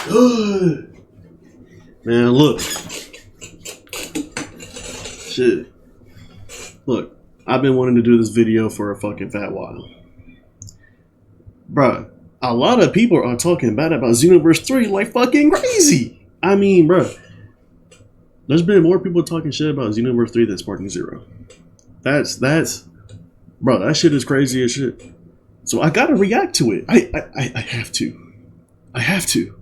Good. Man, look. Shit. Look, I've been wanting to do this video for a fucking fat while. Bruh, a lot of people are talking bad about Xenoverse 3 like fucking crazy. I mean, bruh, there's been more people talking shit about Xenoverse 3 than Sparking Zero. Bro, that shit is crazy as shit. So I gotta react to it. I have to. I have to.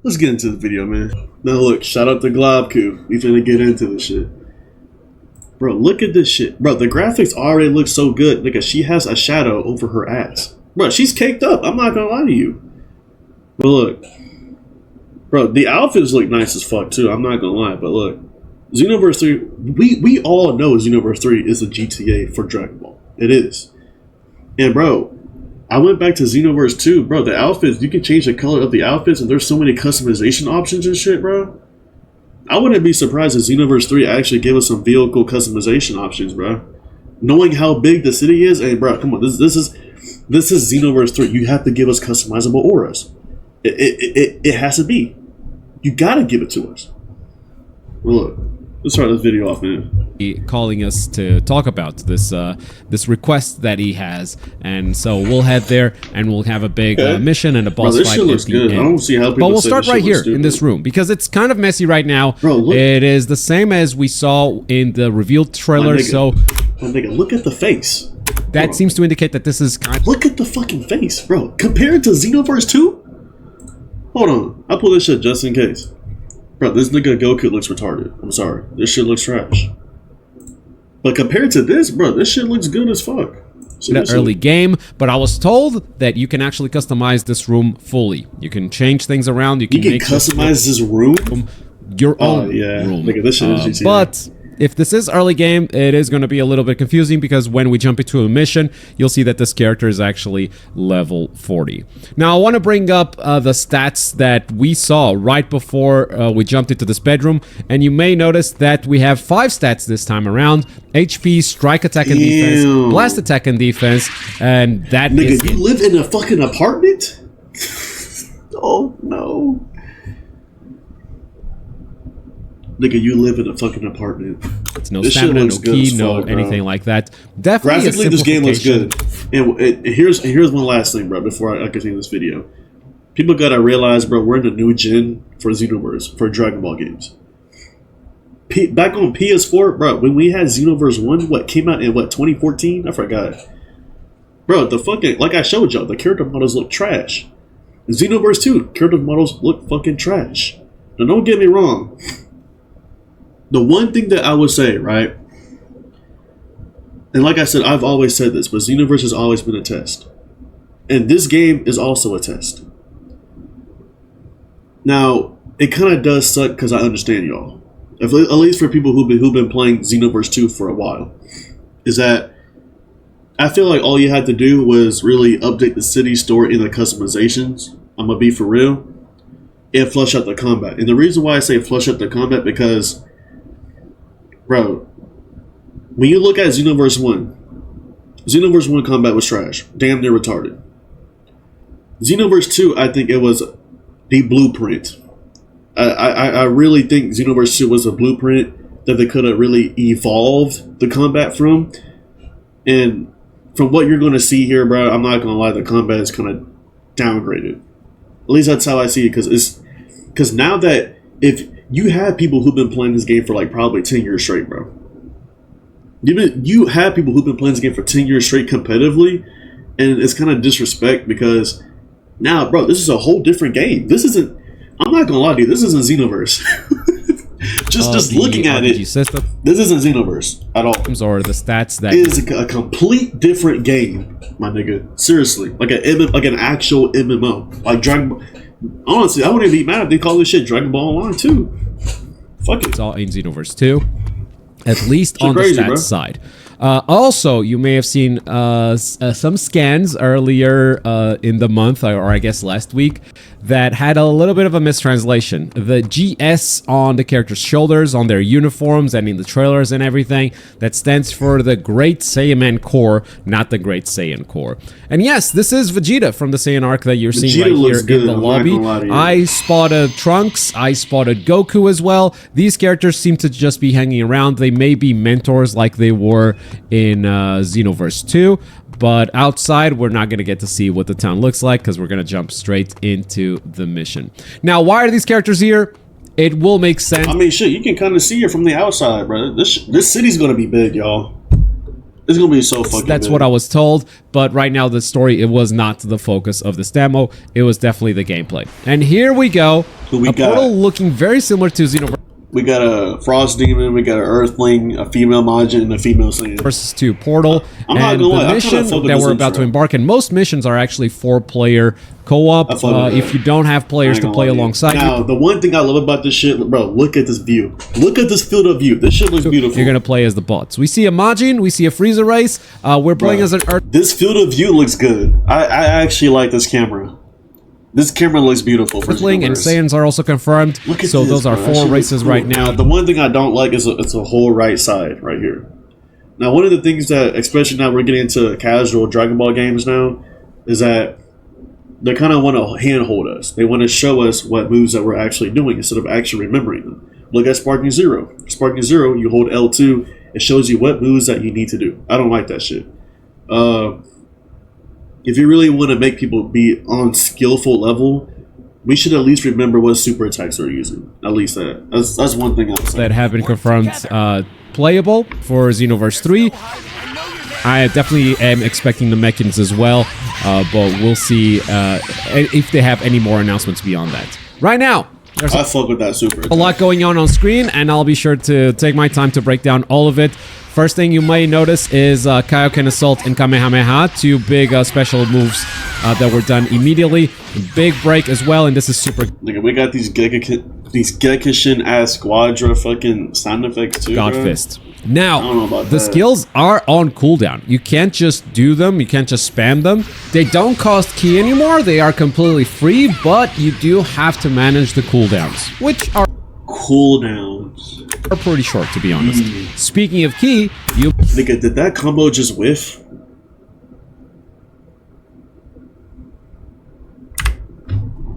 Let's get into the video, man. Now look, shout out to Globku. We finna get into this shit. Bro, look at this shit. Bro, the graphics already look so good. Nigga, she has a shadow over her ass. Bro, she's caked up. I'm not gonna lie to you. But look. Bro, the outfits look nice as fuck too. I'm not gonna lie, but look. Xenoverse 3, we all know Xenoverse 3 is a GTA for Dragon Ball. It is. And bro, I went back to Xenoverse 2, bro, the outfits, you can change the color of the outfits and there's so many customization options and shit, bro. I wouldn't be surprised if Xenoverse 3 actually gave us some vehicle customization options, bro. Knowing how big the city is, and bro, come on, this is Xenoverse 3. You have to give us customizable auras. It has to be. You gotta give it to us. Well, look. Let's start this video off, man. Calling us to talk about this request that he has, and so we'll head there and we'll have a big mission and a boss fight. Shit looks good. I don't see how people. But we'll start right here in this room because it's kind of messy right now. Bro, look. It is the same as we saw in the reveal trailer. So, my nigga, look at the face. That seems to indicate that this is kind of. Look at the fucking face, bro. Compared to Xenoverse 2. Hold on, I pull this shit just in case. Bro, this nigga Goku looks retarded. I'm sorry. This shit looks trash. But compared to this, bro, this shit looks good as fuck. The early game, but I was told that you can actually customize this room fully. You can change things around. You can customize this room? Your own room. Nigga, this shit is GTA. But if this is early game, it is going to be a little bit confusing because when we jump into a mission, you'll see that this character is actually level 40. Now, I want to bring up the stats that we saw right before we jumped into this bedroom, and you may notice that we have 5 stats this time around: HP, strike, attack, and defense, blast, attack, and defense, and that is... Nigga, you live in a fucking apartment? Oh, no. Nigga, you live in a fucking apartment. It's no stamina, no ki, no anything like that. Definitely graphically, this game looks good. And here's one last thing, bro, before I continue this video. People gotta realize, bro, we're in the new gen for Xenoverse, for Dragon Ball games. Back on PS4, bro, when we had Xenoverse 1, what, came out in, what, 2014? I forgot. Bro, the fucking, like I showed y'all, the character models look trash. In Xenoverse 2, character models look fucking trash. Now, don't get me wrong. The one thing that I would say, right, and like I said, I've always said this, but Xenoverse has always been a test. And this game is also a test. Now, it kind of does suck because I understand y'all. At least for people who've been playing Xenoverse 2 for a while. Is that I feel like all you had to do was really update the city story and the customizations. I'm going to be for real. And flush out the combat. And the reason why I say flush out the combat because... Bro, when you look at Xenoverse 1 combat was trash. Damn near retarded. Xenoverse 2, I think it was the blueprint. I really think Xenoverse 2 was a blueprint that they could have really evolved the combat from. And from what you're going to see here, bro, I'm not going to lie, the combat is kind of downgraded. At least that's how I see it, because now that if you have people who've been playing this game for like probably 10 years straight, bro. You have people who've been playing this game for 10 years straight competitively, and it's kind of disrespect because now, bro, this is a whole different game. This isn't, I'm not gonna lie to you, this isn't Xenoverse. just looking at it, system, this isn't Xenoverse at all. Or the stats that it is a complete different game, my nigga. Seriously, like an actual MMO, like Dragon Ball. Honestly, I wouldn't be mad if they call this shit Dragon Ball Online 2. Fuck it. It's all in Xenoverse 2. At least on the stats side. Also, you may have seen some scans earlier in the month, or I guess last week, that had a little bit of a mistranslation. The GS on the characters' shoulders, on their uniforms, and in the trailers and everything, that stands for the Great Saiyaman Corps, not the Great Saiyan Corps. And yes, this is Vegeta from the Saiyan arc that you're seeing right here in the lobby. I spotted Trunks, I spotted Goku as well. These characters seem to just be hanging around. They may be mentors like they were in Xenoverse 2, but outside we're not going to get to see what the town looks like because we're going to jump straight into the mission. Now, why are these characters here? It will make sense. I mean, shit, you can kind of see it from the outside, bro. This city's going to be big, y'all. It's going to be so fucking That's big. what I was told, but right now the story, it was not the focus of this demo. It was definitely the gameplay. And here we go. Who we a got? portal looking very similar to Xenoverse. We got a Frost Demon, we got an Earthling, a female Majin, and a female Saiyan. Versus 2 Portal, I'm not and gonna lie, the I kinda mission fuck with that this we're about to intro. embark in. Most missions are actually 4-player co-op. I fuck with that. If you don't have players to play alongside Now, you, the one thing I love about this shit, bro, look at this view. Look at this field of view. This shit looks beautiful. you're gonna play as the bots. We see a Majin, we see a Frieza race. We're playing as an Earth. This field of view looks good. I actually like this camera. This camera looks beautiful for Earthling and Xenoverse. Saiyans are also confirmed. Look at So this, those are bro. That 4 shit races looks cool. right now. The one thing I don't like is it's a whole right side right here. Now, one of the things that, especially now we're getting into casual Dragon Ball games now, is that they kind of want to handhold us. They want to show us what moves that we're actually doing instead of actually remembering them. Look at Sparking Zero. Sparking Zero, you hold L2, it shows you what moves that you need to do. I don't like that shit. If you really want to make people be on skillful level, we should at least remember what super attacks we're using. At least that. That's one thing I'll say. That have been confirmed playable for Xenoverse 3. I definitely am expecting the mechanics as well, but we'll see if they have any more announcements beyond that. Right now, there's I fuck with that super a attack. lot going on screen, and I'll be sure to take my time to break down all of it. First thing you may notice is Kaioken Assault and Kamehameha, 2 big special moves that were done immediately. Big break as well, and this is super Nigga, we got these Gekishin ass Squadra fucking sound effects too. God bro. Fist. I don't know Now, about the that. skills are on cooldown. You can't just do them, you can't just spam them. They don't cost ki anymore, they are completely free, but you do have to manage the cooldowns, which are Cooldowns. pretty short, to be honest. Speaking of ki, you Nigga, did that combo just whiff?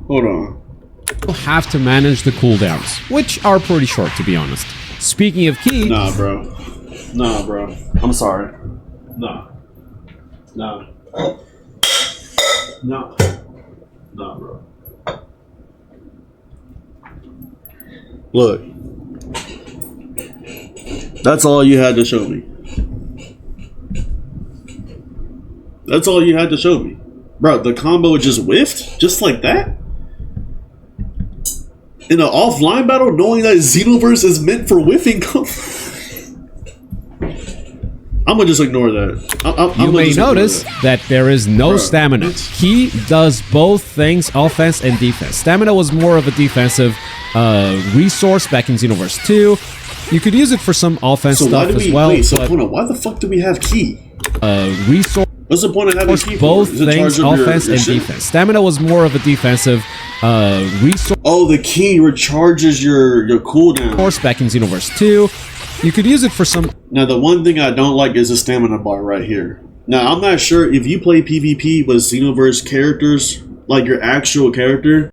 Hold on. have to manage the cooldowns, which are pretty short, to be honest. Speaking of ki, Nah, bro. Nah, bro. I'm sorry. Nah. Nah. Nah. Nah, bro. Look. That's all you had to show me. That's all you had to show me. Bro, the combo just whiffed? Just like that? In an offline battle, knowing that Xenoverse is meant for whiffing I'm gonna just ignore that. you may notice that there is no Bruh. stamina. Ki does both things, offense and defense. Stamina was more of a defensive resource back in Xenoverse 2. You could use it for some offense So why stuff do we as well, wait? So but hold on, why the fuck do we have key? resource What's the point of having key? both for? Is it things, charge up your offense and shit? defense. Stamina was more of a defensive resource Oh, the key recharges your cooldown. back in Xenoverse 2. You could use it for some Now, the one thing I don't like is the stamina bar right here. Now, I'm not sure if you play PvP with Xenoverse characters, like your actual character.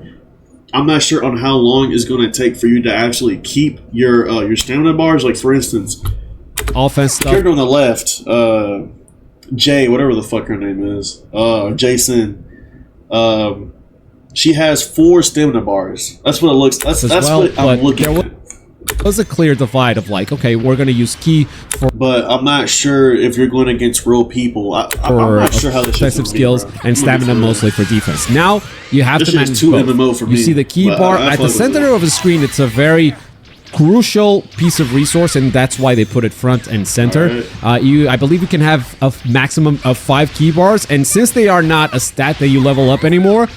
I'm not sure on how long it's going to take for you to actually keep your stamina bars. Like, for instance, offense stuff. character on the left, Jay, whatever the fuck her name is, Jason. She has 4 stamina bars. That's what it looks. That's well, what I'm but looking there at. Was a clear divide of like, okay, we're going to use ki for But I'm not sure if you're going against real people. I'm not sure how this shit's offensive gonna be, skills bro. and I'm gonna stamina be for mostly for defense. Now you have This to shit's manage too both. MMO for you me, see the key but bar I at fuck the with center it. of the screen. It's a very crucial piece of resource, and that's why they put it front and center. I believe you can have a maximum of 5 key bars, and since they are not a stat that you level up anymore,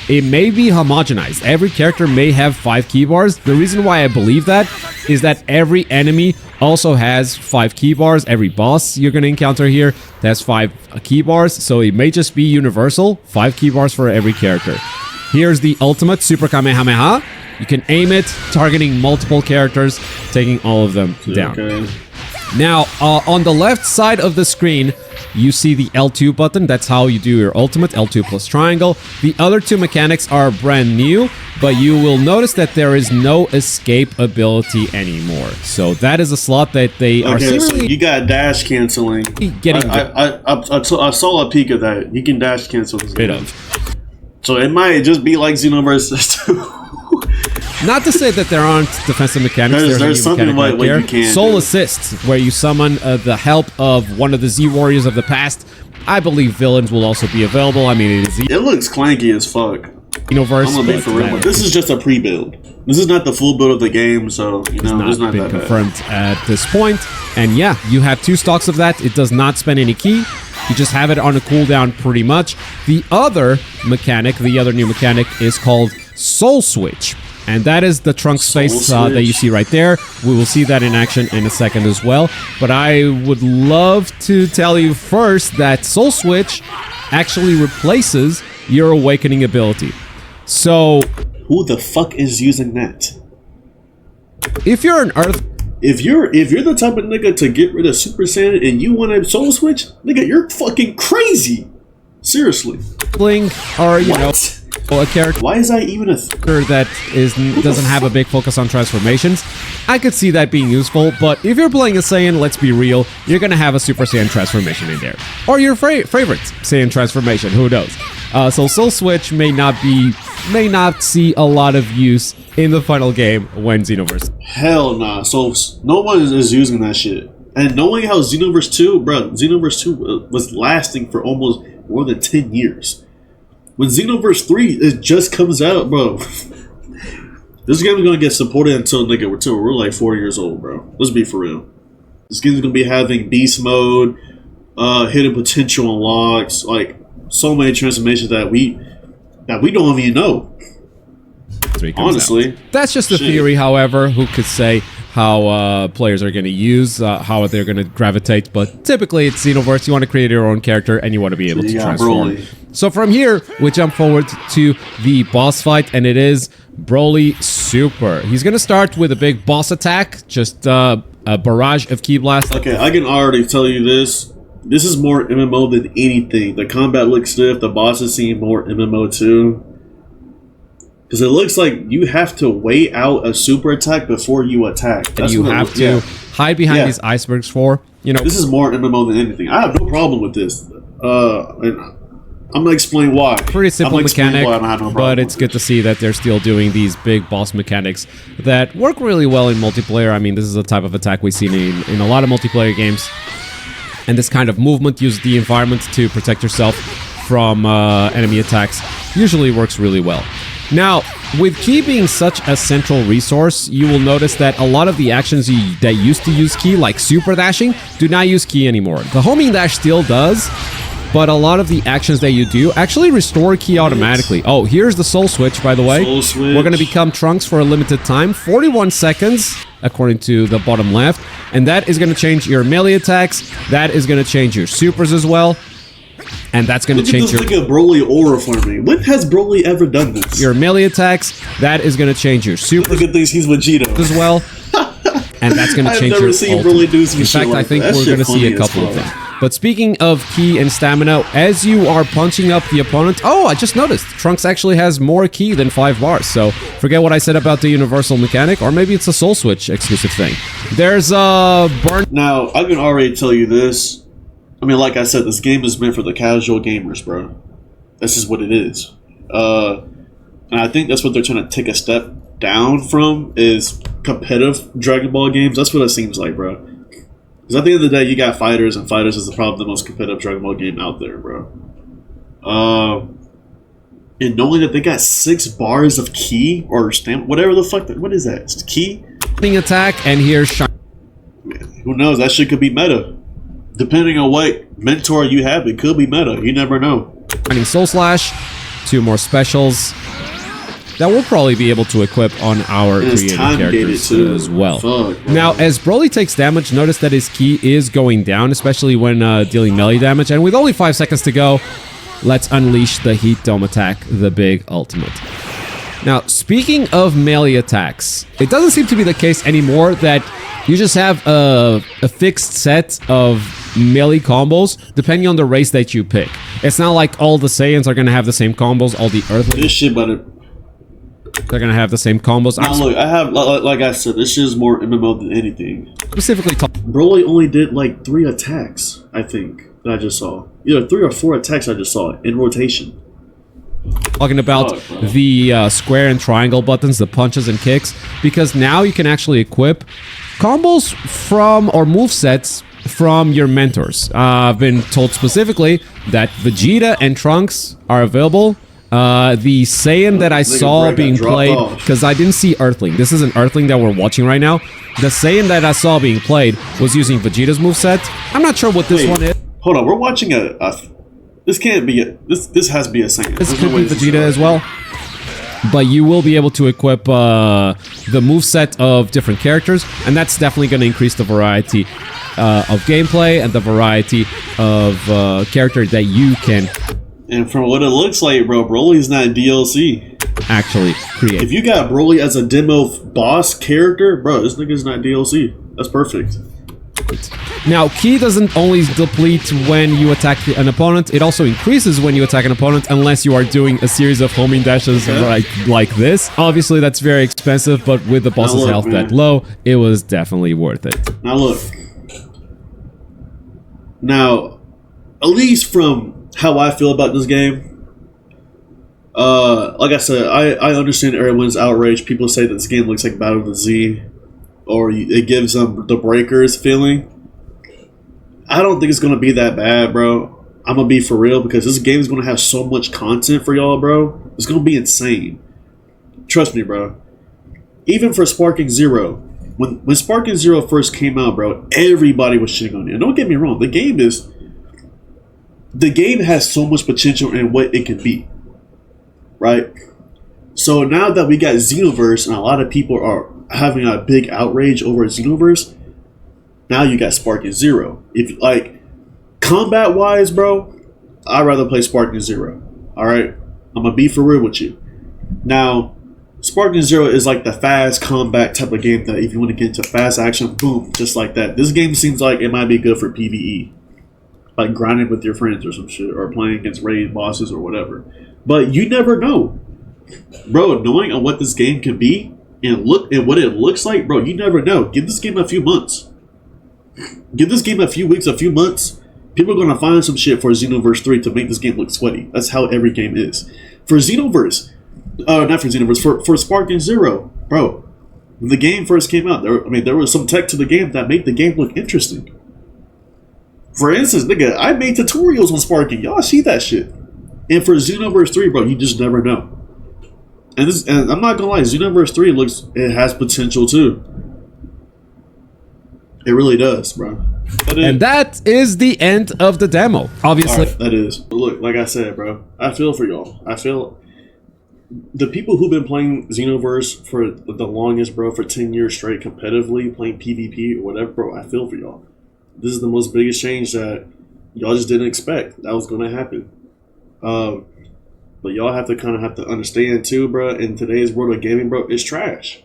it may be homogenized. Every character may have 5 key bars. The reason why I believe that is that every enemy also has 5 key bars. Every boss you're going to encounter here has 5 key bars, so it may just be universal. 5 key bars for every character. Here's the ultimate Super Kamehameha. You can aim it, targeting multiple characters, taking all of them down. Okay. Now, on the left side of the screen, you see the L2 button. That's how you do your ultimate, L2 plus triangle. The other two mechanics are brand new, but you will notice that there is no escape ability anymore. So that is a slot that they are so you got dash canceling. Getting I saw a peek of that. You can dash cancel. rid of. So it might just be like Xenoverse 2. Not to say that there aren't defensive mechanics. There's something like what you can Soul do. Assist, where you summon the help of one of the Z Warriors of the past. I believe villains will also be available. I mean, it looks clanky as fuck. Xenoverse, I'm gonna be for real, but this is just a pre-build. This is not the full build of the game, so you know it's not been that confirmed bad. at this point. And yeah, you have 2 stocks of that. It does not spend any ki. You just have it on a cooldown pretty much. The other mechanic, the other new mechanic, is called Soul Switch. And that is the trunk space that you see right there. We will see that in action in a second as well. But I would love to tell you first that Soul Switch actually replaces your awakening ability. So who the fuck is using that? If you're an Earth... If you're the type of nigga to get rid of Super Saiyan and you want to Soul Switch, nigga, you're fucking crazy. Seriously. Or, you know... a character Why is that even a that doesn't have a big focus on transformations, I could see that being useful, but if you're playing a Saiyan, let's be real, you're gonna have a Super Saiyan transformation in there. Or your favorite Saiyan transformation, who knows? So Soul Switch may not see a lot of use in the final game when Xenoverse. Hell nah. So no one is using that shit. And knowing how Xenoverse 2, bro, Xenoverse 2 was lasting for almost more than 10 years. When Xenoverse 3 it just comes out, bro, this game is gonna get supported until we're like 4 years old, bro. Let's be for real. This game is gonna be having beast mode, hidden potential unlocks, like so many transformations that we don't even know. Honestly, that's just a theory. However, who could say how players are going to use, how they're going to gravitate? But typically, it's Xenoverse. You want to create your own character, and you want to be able to transform. So from here, we jump forward to the boss fight, and it is Broly Super. He's going to start with a big boss attack, just a barrage of ki blasts. Okay, I can already tell you this. This is more MMO than anything. The combat looks stiff. The bosses seem more MMO too. Because it looks like you have to wait out a super attack before you attack. That's and you have to hide behind these icebergs for, you know. This is more MMO than anything. I have no problem with this. And I'm going to explain why. Pretty simple mechanic, but it's good to see that they're still doing these big boss mechanics that work really well in multiplayer. I mean, this is a type of attack we've seen in a lot of multiplayer games. And this kind of movement uses the environment to protect yourself from enemy attacks. Usually works really well. Now, with ki being such a central resource, you will notice that a lot of the actions that used to use ki, like super dashing, do not use ki anymore. The homing dash still does, but a lot of the actions that you do actually restore ki automatically. Oh, here's the Soul Switch, by the way. Soul Switch. We're going to become Trunks for a limited time, 41 seconds, according to the bottom left, and that is going to change your melee attacks, that is going to change your supers as well. And that's going to change your... Look at Broly aura for me. When has Broly ever done this? Your melee attacks, that is going to change your super... Look at things, he's Vegeta. ...as well. And that's going to change your Broly do some In fact, I think we're going to see a couple of them. But speaking of ki and stamina, as you are punching up the opponent... Oh, I just noticed. Trunks actually has more ki than 5 bars. So forget what I said about the universal mechanic. Or maybe it's a Soul Switch exclusive thing. There's a... Now, I can already tell you this. I mean, like I said, this game is meant for the casual gamers, bro. This is what it is. And I think that's what they're trying to take a step down from, is competitive Dragon Ball games. That's what it seems like, bro. Because at the end of the day, you got Fighters, and Fighters is probably the most competitive Dragon Ball game out there, bro. And knowing that they got 6 bars of ki, or stamp, whatever the fuck, what is that? It's ki? Attack, and here's... Who knows? That shit could be meta. Depending on what mentor you have, it could be meta. You never know. Soul Slash, 2 more specials that we'll probably be able to equip on our creative characters as well. Fuck, now, as Broly takes damage, notice that his ki is going down, especially when dealing melee damage. And with only 5 seconds to go, let's unleash the Heat Dome attack, the big ultimate. Now, speaking of melee attacks, it doesn't seem to be the case anymore that you just have a fixed set of melee combos depending on the race that you pick. It's not like all the Saiyans are going to have the same combos, all the Earthlings... This shit about it. They're going to have the same combos. Now look, I have, like I said, this shit is more MMO than anything. Specifically Broly only did like 3 attacks, I think, that I just saw. Either 3 or 4 attacks I just saw in rotation. talking about the square and triangle buttons, the punches and kicks, because now you can actually equip combos from, or movesets from your mentors. I've been told specifically that Vegeta and Trunks are available. The Saiyan that I saw being played, because I didn't see Earthling. This is an Earthling that we're watching right now. The Saiyan that I saw being played was using Vegeta's moveset. I'm not sure what this one is. Hold on, we're watching this can't be this has to be a Saiyan. This could be Vegeta as well. But you will be able to equip the moveset of different characters, and that's definitely going to increase the variety of gameplay and the variety of characters that you can. And from what it looks like, bro, Broly's not DLC. Actually create. If you got Broly as a demo boss character, bro, this nigga's not DLC. That's perfect. Now, Ki doesn't only deplete when you attack an opponent, it also increases when you attack an opponent unless you are doing a series of homing dashes like this. Obviously, that's very expensive, but with the boss's health that low, it was definitely worth it. Now look. Now, at least from how I feel about this game, like I said, I understand everyone's outrage. People say that this game looks like Battle of the Z, or it gives them the Breakers feeling. I don't think it's going to be that bad, bro. I'm going to be for real, because this game is going to have so much content for y'all, bro. It's going to be insane. Trust me, bro. Even for Sparking Zero. When Sparking Zero first came out, bro, everybody was shitting on it. And don't get me wrong, the game has so much potential in what it can be. Right? So now that we got Xenoverse and a lot of people are having a big outrage over Xenoverse, now you got Sparking Zero. If like combat wise, bro, I'd rather play Sparking Zero. Alright? I'm gonna be for real with you. Now, Sparking Zero is like the fast combat type of game that if you want to get into fast action, boom, just like that. This game seems like it might be good for PvE. Like grinding with your friends or some shit, or playing against raid bosses or whatever. But you never know. Bro, knowing on what this game can be and look at what it looks like, bro, you never know. Give this game a few months. Give this game a few weeks, a few months. People are going to find some shit for Xenoverse 3 to make this game look sweaty. That's how every game is. For Xenoverse, not for Xenoverse, for Sparking Zero, bro, when the game first came out, there was some tech to the game that made the game look interesting. For instance, nigga, I made tutorials on Sparking. Y'all see that shit. And for Xenoverse 3, bro, you just never know. And I'm not gonna lie, Xenoverse 3 it has potential too. It really does, bro. And that is the end of the demo. Obviously, that is. But look, like I said, bro, I feel for y'all. I feel the people who've been playing Xenoverse for the longest, bro, for 10 years straight, competitively playing PvP or whatever, bro. I feel for y'all. This is the most biggest change that y'all just didn't expect that was gonna happen. But y'all have to understand too, bro. In today's world of gaming, bro, it's trash.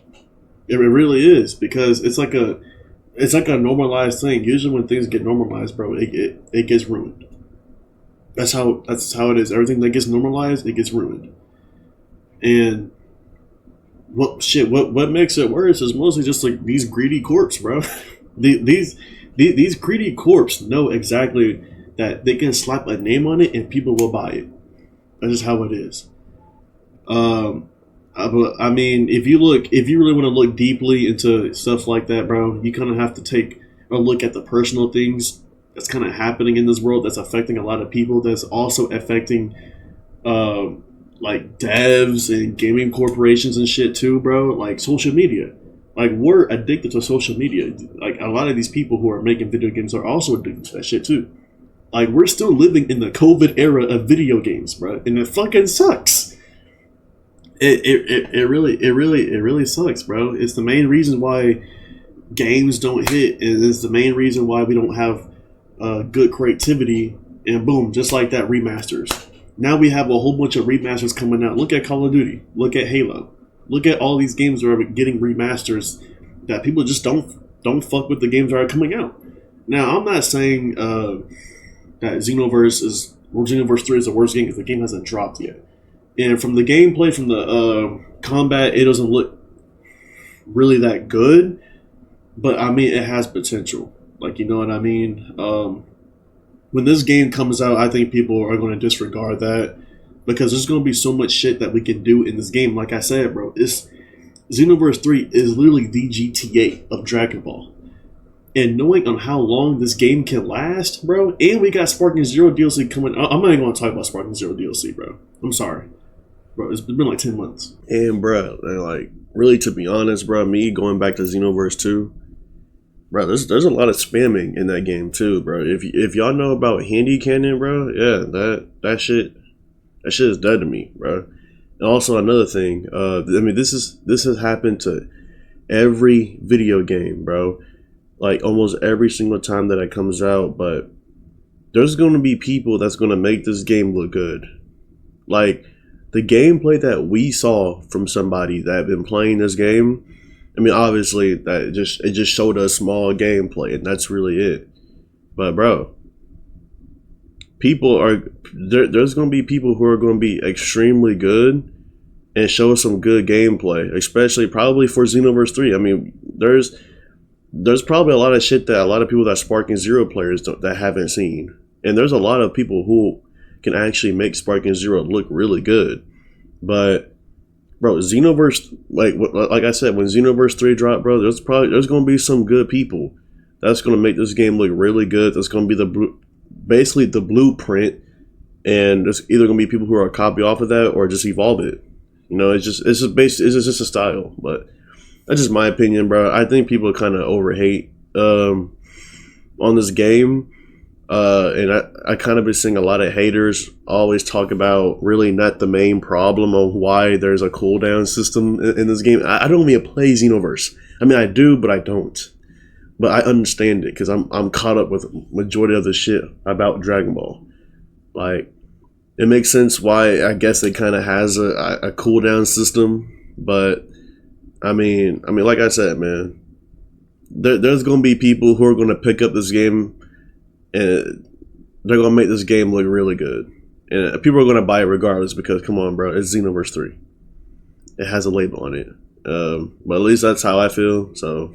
It really is, because it's like a normalized thing. Usually when things get normalized, bro, it gets ruined. That's how it is. Everything that gets normalized, it gets ruined. And what makes it worse is mostly just like these greedy corps, bro. these greedy corps know exactly that they can slap a name on it and people will buy it. That's just how it is. I mean, if you really want to look deeply into stuff like that, bro, you kind of have to take a look at the personal things that's kind of happening in this world that's affecting a lot of people. That's also affecting, like devs and gaming corporations and shit too, bro. Like social media. Like, we're addicted to social media. Like, a lot of these people who are making video games are also addicted to that shit too. Like, we're still living in the COVID era of video games, bro, and it fucking sucks. It really sucks, bro. It's the main reason why games don't hit, and it's the main reason why we don't have good creativity. And boom, just like that, remasters. Now we have a whole bunch of remasters coming out. Look at Call of Duty. Look at Halo. Look at all these games that are getting remasters that people just don't fuck with the games that are coming out. Now, I'm not saying that Xenoverse 3 is the worst game because the game hasn't dropped yet. And from the gameplay, from the combat, it doesn't look really that good. But, I mean, it has potential. Like, you know what I mean? When this game comes out, I think people are going to disregard that because there's going to be so much shit that we can do in this game. Like I said, bro, Xenoverse 3 is literally the GTA of Dragon Ball. And knowing on how long this game can last, bro, and we got Sparking Zero DLC coming. I'm not even going to talk about Sparking Zero DLC, bro. I'm sorry. Bro, it's been like 10 months. And, bro, like, really, to be honest, bro, me going back to Xenoverse 2, bro, there's a lot of spamming in that game, too, bro. If y'all know about Handy Cannon, bro, yeah, that shit is dead to me, bro. And also, another thing, I mean, this has happened to every video game, bro. Like, almost every single time that it comes out, but there's going to be people that's going to make this game look good. Like, the gameplay that we saw from somebody that had been playing this game, I mean, obviously, it just showed us small gameplay, and that's really it. But, bro, there's going to be people who are going to be extremely good and show us some good gameplay, especially probably for Xenoverse 3. I mean, there's probably a lot of shit that a lot of people that Sparking Zero players that haven't seen. And there's a lot of people who can actually make Sparking Zero look really good. But, bro, Xenoverse, like I said, when Xenoverse 3 dropped, bro, there's going to be some good people that's going to make this game look really good. That's going to be basically the blueprint. And there's either going to be people who are a copy off of that or just evolve it. You know, it's just a style. But that's just my opinion, bro. I think people kind of overhate on this game. And I kind of been seeing a lot of haters always talk about really not the main problem of why there's a cooldown system in this game. I don't even play Xenoverse. I mean, I do, but I don't. But I understand it because I'm caught up with majority of the shit about Dragon Ball. Like, it makes sense why I guess it kind of has a cooldown system, but I mean, like I said, man, there's going to be people who are going to pick up this game and they're going to make this game look really good. And people are going to buy it regardless because, come on, bro, it's Xenoverse 3. It has a label on it. But at least that's how I feel, so...